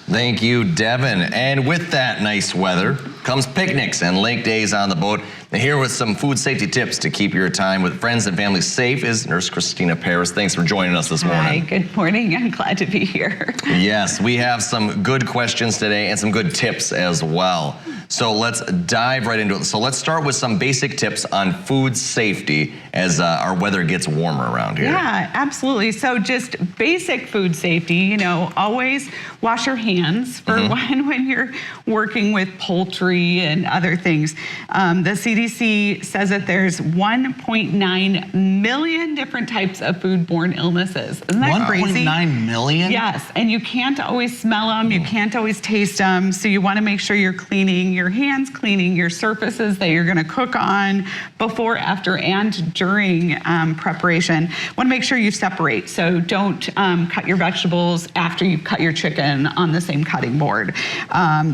Thank you, Devin. And with that nice weather comes picnics and lake days on the boat. And here with some food safety tips to keep your time with friends and family safe is Nurse Christina Paris. Thanks for joining us this morning. Hi, good morning. I'm glad to be here. Yes, we have some good questions today and some good tips as well. So let's dive right into it. So let's start with some basic tips on food safety as our weather gets warmer around here. Yeah, absolutely. So just basic food safety, you know, always wash your hands for when you're working with poultry and other things. The CDC says that there's 1.9 million different types of foodborne illnesses. Isn't that crazy? 1.9 million? Yes, and you can't always smell them, you can't always taste them, so you want to make sure you're cleaning your hands, cleaning your surfaces that you're going to cook on before, after, and during preparation. Want to make sure you separate, so don't cut your vegetables after you've cut your chicken on the same cutting board.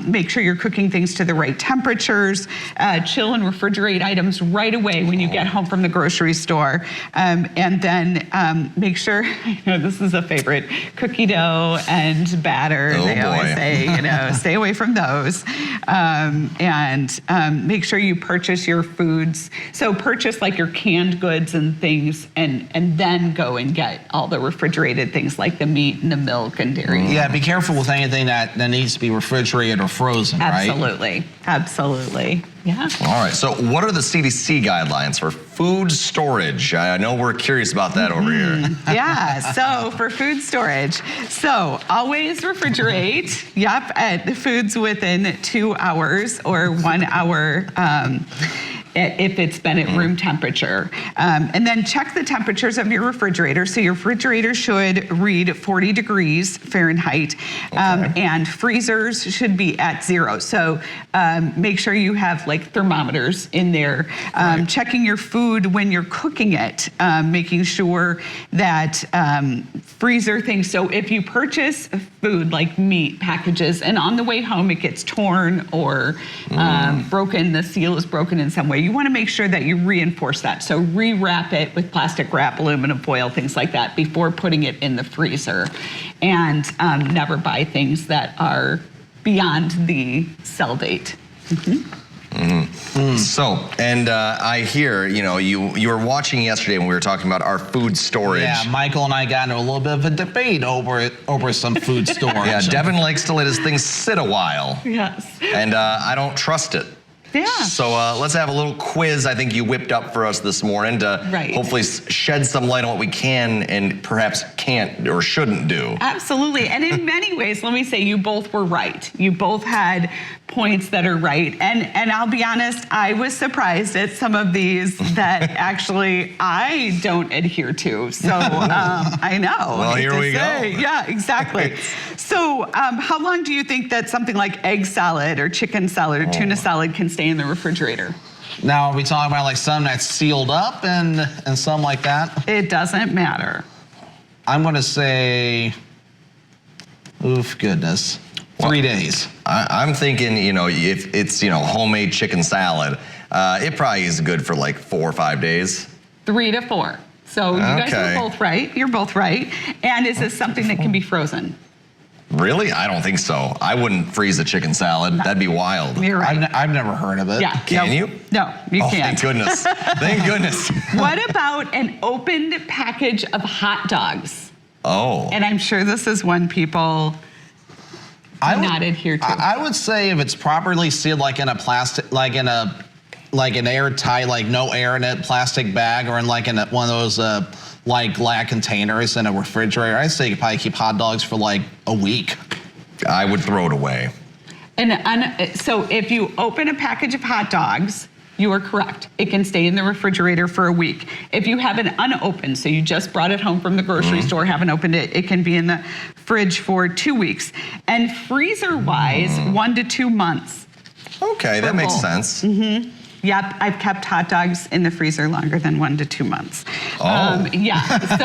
Make sure you're cooking things to the right temperatures. Chill and refrigerate items right away when you get home from the grocery store. And then make sure, I know this is a favorite, cookie dough and batter. They always say, you know, stay away from those. And make sure you purchase your foods. So purchase like your canned goods and things, and then go and get all the refrigerated things like the meat and the milk and dairy. Yeah, be careful with anything that needs to be refrigerated or frozen, right? Absolutely, absolutely. Yeah. All right, so what are the CDC guidelines for food storage? I know we're curious about that over here. Yeah, so for food storage, so always refrigerate, at the foods within 2 hours or 1 hour if it's been at room temperature. And then check the temperatures of your refrigerator. So your refrigerator should read 40 degrees Fahrenheit, and freezers should be at 0. So make sure you have like thermometers in there. Checking your food when you're cooking it, making sure that freezer things. So if you purchase food like meat packages and on the way home it gets torn or broken, the seal is broken in some way, you want to make sure that you reinforce that. So rewrap it with plastic wrap, aluminum foil, things like that before putting it in the freezer. And never buy things that are beyond the sell date. So, and I hear, you know, you were watching yesterday when we were talking about our food storage. Yeah, Michael and I got into a little bit of a debate over some food storage. Yeah, Devin likes to let his things sit a while. Yes. And I don't trust it. Yeah. So let's have a little quiz I think you whipped up for us this morning to hopefully shed some light on what we can and perhaps can't or shouldn't do. Absolutely. And in many ways, let me say, you both were right. You both had points that are right. And I'll be honest, I was surprised at some of these that actually I don't adhere to. So I know. Well, here we go. Yeah, exactly. So how long do you think that something like egg salad or chicken salad or tuna salad can stay in the refrigerator? Now, are we talking about like some that's sealed up and some like that? It doesn't matter. I'm going to say, oof, goodness, 3 days. I'm thinking, you know, if it's, you know, homemade chicken salad, it probably is good for like 4 or 5 days. 3 to 4. So you guys are both right. You're both right. And is this something that can be frozen? Really? I don't think so. I wouldn't freeze a chicken salad. No. That'd be wild. You're right. I've never heard of it. Yeah. Can you? No, you can't. Thank goodness. Thank goodness. What about an opened package of hot dogs? Oh. And I'm sure this is one people do not adhere to. I would say if it's properly sealed, like in a plastic, like an airtight, like no air in it, plastic bag, or in like in one of those like glass containers in a refrigerator, I'd say you could probably keep hot dogs for like a week. I would throw it away. And so if you open a package of hot dogs, you are correct. It can stay in the refrigerator for a week. If you have it unopened, so you just brought it home from the grocery store, haven't opened it, it can be in the fridge for 2 weeks. And freezer-wise, 1 to 2 months. Okay, that makes sense. Yep, I've kept hot dogs in the freezer longer than 1 to 2 months. Oh. Yeah, so,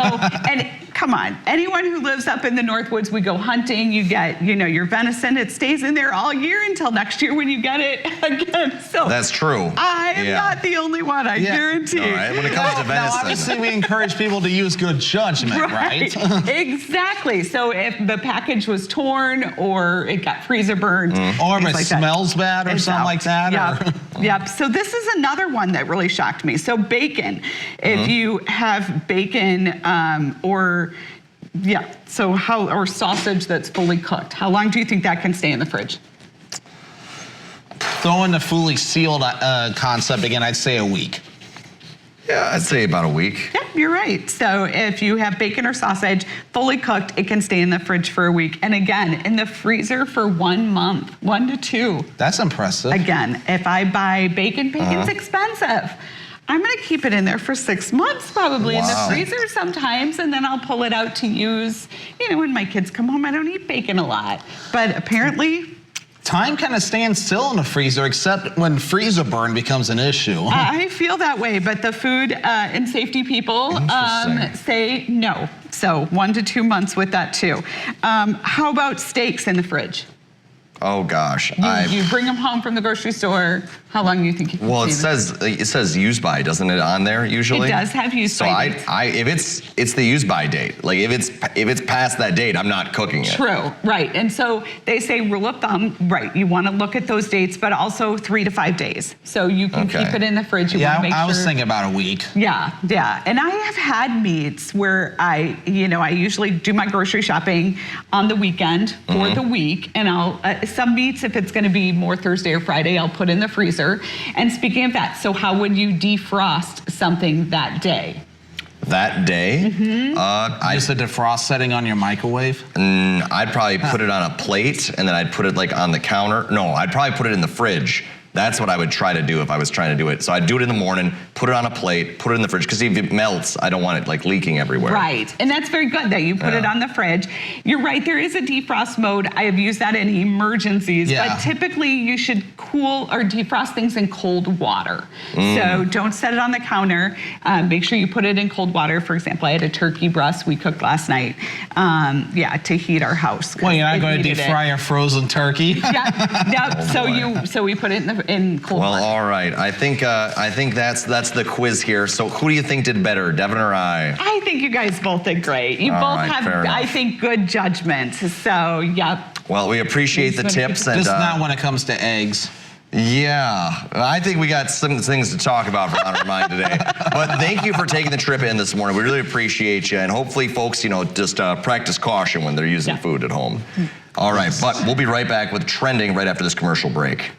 and come on. Anyone who lives up in the Northwoods, we go hunting, you get, your venison, it stays in there all year until next year when you get it again. So That's true. I am not the only one, I guarantee. All right. When it comes to Now, venison. obviously, we encourage people to use good judgment, right? Exactly. So if the package was torn or it got freezer burned, Or if things it like that, smells bad or it's something out. like that. Yep. Or Yep. So this is another one that really shocked me. So bacon, if you have bacon or sausage that's fully cooked, how long do you think that can stay in the fridge? throw in the fully sealed concept again, I'd say a week. Yeah, I'd say about a week. Yeah, you're right. So if you have bacon or sausage fully cooked, it can stay in the fridge for a week. And again, in the freezer for 1 month, 1 to 2. That's impressive. Again, if I buy bacon, bacon's expensive. I'm gonna keep it in there for 6 months probably in the Wow. freezer sometimes, and then I'll pull it out to use, when my kids come home, I don't eat bacon a lot. But apparently, Time kind of stands still in the freezer, except when freezer burn becomes an issue. I feel that way, but the food and safety people Interesting. say no. So 1 to 2 months with that too. How about steaks in the fridge? Oh gosh. You bring them home from the grocery store. How long do you think you can Well, it stay in the says use by, doesn't it, on there usually? It does have use so by dates. if it's the use by date, like if it's past that date, I'm not cooking it. True, right. And so they say rule of thumb, right, you want to look at those dates, but also 3 to 5 days. So you can Okay. keep it in the fridge. You Yeah, want to make I was sure- thinking about a week. Yeah. And I have had meats where I usually do my grocery shopping on the weekend for the week. And I'll, some meats, if it's going to be more Thursday or Friday, I'll put in the freezer. And speaking of that, so how would you defrost something that day? That day, Just a defrost setting on your microwave. I'd probably put it on a plate and then I'd put it like on the counter. No, I'd probably put it in the fridge. That's what I would try to do if I was trying to do it. So I'd do it in the morning, put it on a plate, put it in the fridge, because if it melts, I don't want it like leaking everywhere. Right, and that's very good that you put it on the fridge. You're right, there is a defrost mode. I have used that in emergencies, Yeah. but typically you should cool or defrost things in cold water. So don't set it on the counter. Make sure you put it in cold water. For example, I had a turkey breast we cooked last night, to heat our house. 'cause Well, you're not it going to needed deep it. fry a frozen turkey. Yeah. boy. So we put it in cold Well, water. all right. I think that's the quiz here. So who do you think did better, Devin or I? I think you guys both did great. You All both right, have, fair enough. I think, good judgment. So, yep. Well, we appreciate the Thanks, buddy. tips and Just not when it comes to eggs. yeah, I think we got some things to talk about for On Our Mind today. But thank you for taking the trip in this morning. We really appreciate you, and hopefully, folks, just practice caution when they're using Yeah. food at home. All right, but we'll be right back with trending right after this commercial break.